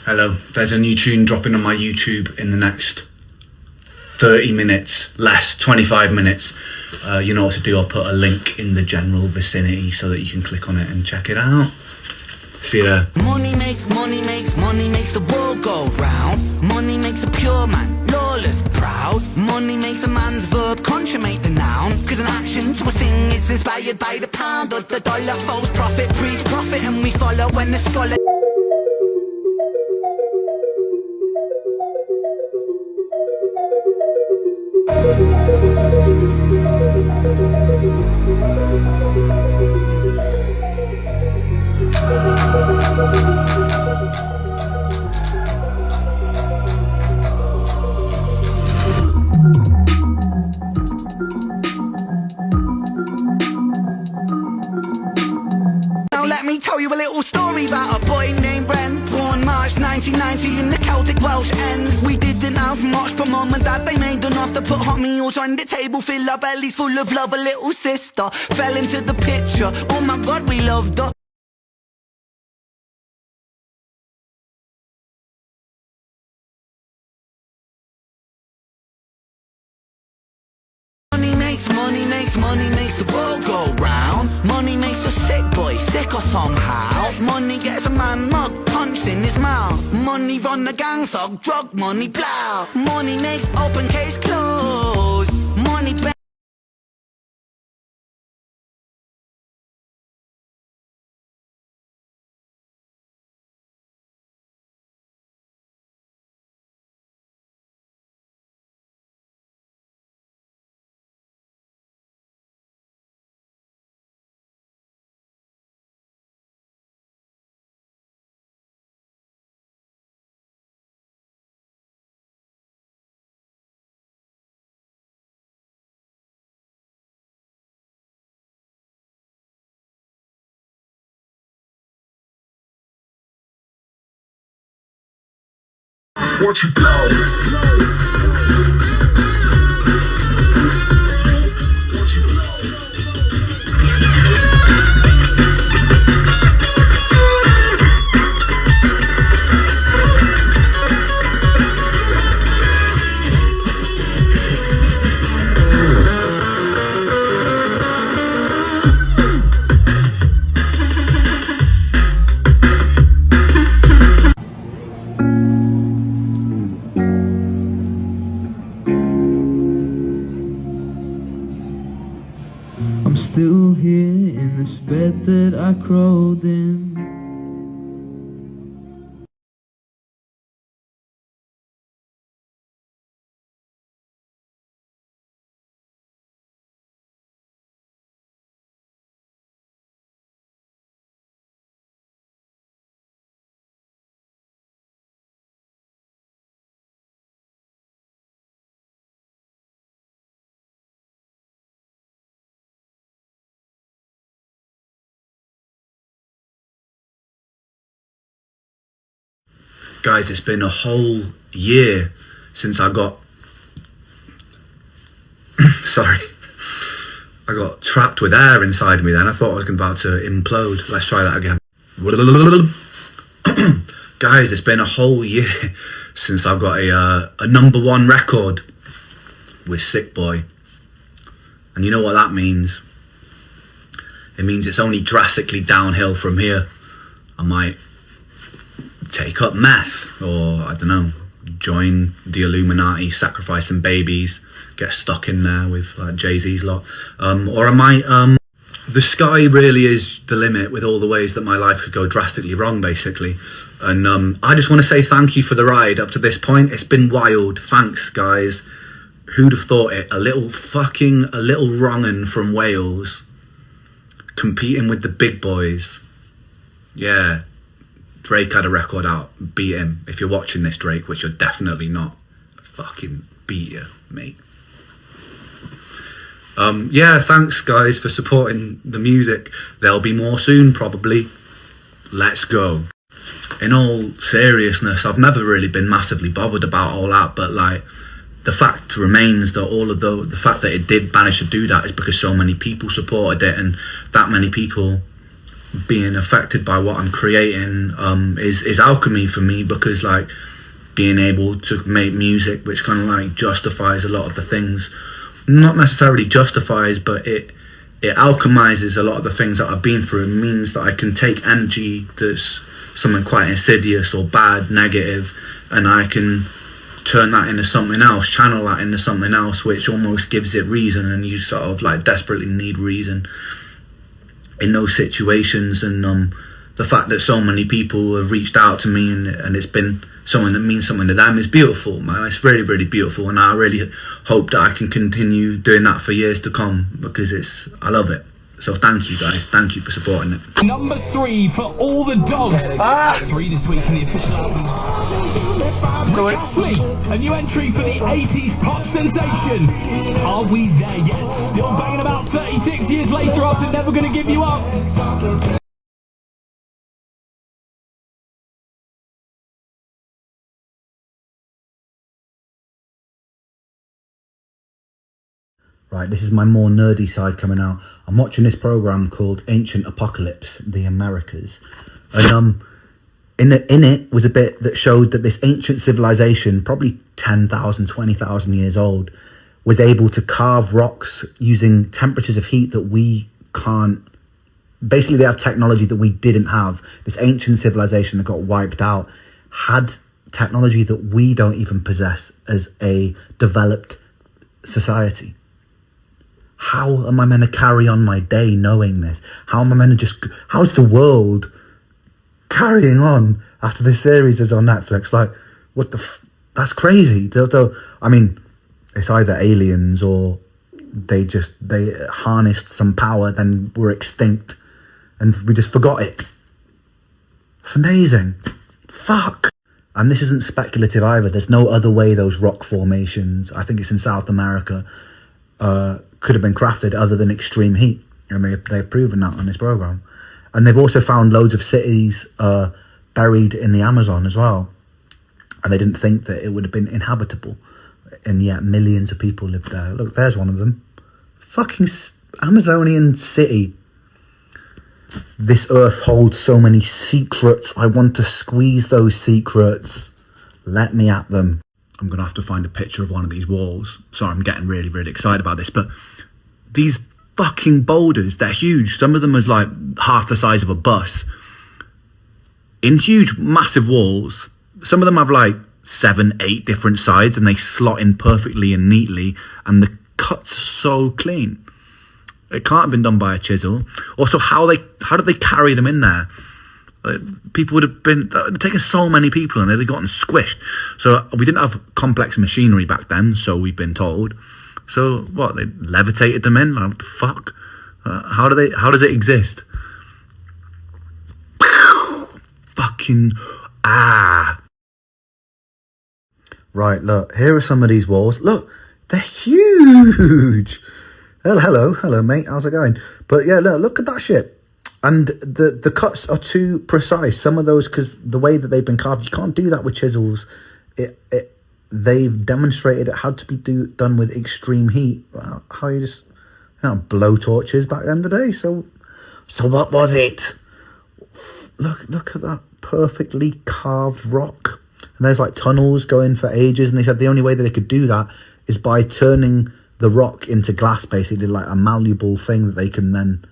Hello, there's a new tune dropping on my YouTube in the next 30 minutes, less, 25 minutes. You know what to do, I'll put a link in the general vicinity so that you can click on it and check it out. See you there. Money makes the world go round. Money makes a pure man, lawless, proud. Money makes a man's verb consummate the noun. Cause an action to a thing is inspired by the pound or the dollar. False prophet, preach profit, and we follow when the scholar. Now let me tell you a little story about a boy named Brent. Born March 1990 in the Celtic Welsh ends. We didn't have much for mum and dad. They made enough to put hot meals on the table, fill our bellies full of love. A little sister fell into the picture. Oh my God, we loved her. Money makes the world go round. Money makes the sick boy sicker somehow. Money gets a man mug punched in his mouth. Money run the gang thug, drug money plow. Money makes open case close. Money what you got? I'm still here in this bed that I crawled in. Guys, it's been a whole year since I got sorry, I got trapped with air inside me then. I thought I was about to implode. Let's try that again. Guys, it's been a whole year since I've got a #1 record with Sickboi. And you know what that means? It means it's only drastically downhill from here. I might take up meth, or I don't know, join the Illuminati, sacrifice some babies, get stuck in there with Jay-Z's lot, or I might the sky really is the limit with all the ways that my life could go drastically wrong, basically. And I just want to say thank you for the ride up to this point. It's been wild. Thanks, guys. Who'd have thought it? A little wrong'un from Wales competing with the big boys. Yeah, Drake had a record out, beat him. If you're watching this, Drake, which you're definitely not, fucking beat you, mate. Yeah, thanks guys for supporting the music. There'll be more soon, probably. Let's go. In all seriousness, I've never really been massively bothered about all that, but like, the fact remains that all of the fact that it did manage to do that is because so many people supported it, and that many people being affected by what I'm creating is alchemy for me, because like being able to make music which kind of like justifies a lot of the things, not necessarily justifies, but it alchemizes a lot of the things that I've been through. It means that I can take energy that's something quite insidious or bad, negative, and I can turn that into something else, channel that into something else, which almost gives it reason, and you sort of like desperately need reason in those situations. And the fact that so many people have reached out to me and it's been someone that means something to them is beautiful, man. It's really, really beautiful, and I really hope that I can continue doing that for years to come, because I love it. So thank you guys, thank you for supporting it. Number 3 for all the dogs. 3 this week in the official albums. Rick Astley, a new entry for the 80s pop sensation. Are we there yet? Still banging about 36 years later after Never Gonna Give You Up. Right, this is my more nerdy side coming out. I'm watching this program called Ancient Apocalypse, The Americas. And in it was a bit that showed that this ancient civilization, probably 10,000, 20,000 years old, was able to carve rocks using temperatures of heat that we can't. Basically, they have technology that we didn't have. This ancient civilization that got wiped out had technology that we don't even possess as a developed society. How am I meant to carry on my day knowing this? How am I meant to how's the world carrying on after this series is on Netflix? Like, what that's crazy. I mean, it's either aliens or they harnessed some power, then were extinct, and we just forgot it. It's amazing. Fuck. And this isn't speculative either. There's no other way those rock formations, I think it's in South America, could have been crafted other than extreme heat. And they've proven that on this program. And they've also found loads of cities buried in the Amazon as well. And they didn't think that it would have been inhabitable. And yet millions of people lived there. Look, there's one of them. Fucking Amazonian city. This earth holds so many secrets. I want to squeeze those secrets. Let me at them. I'm going to have to find a picture of one of these walls. Sorry, I'm getting really, really excited about this. But these fucking boulders, they're huge. Some of them is like half the size of a bus. In huge, massive walls. Some of them have like 7, 8 different sides, and they slot in perfectly and neatly. And the cuts are so clean. It can't have been done by a chisel. Also, how did they carry them in there? People would have been taken so many people, and they'd have gotten squished. So we didn't have complex machinery back then, so we've been told. So what? They levitated them in? Like, what the fuck? How does it exist? Fucking Right, look. Here are some of these walls. Look, they're huge. Hello, mate. How's it going? But yeah, look at that shit. And the cuts are too precise. Some of those, because the way that they've been carved, you can't do that with chisels. They've demonstrated it had to be done with extreme heat. How you just blow torches back then today. So what was it? Look at that perfectly carved rock. And there's like tunnels going for ages. And they said the only way that they could do that is by turning the rock into glass, basically, like a malleable thing that they can then.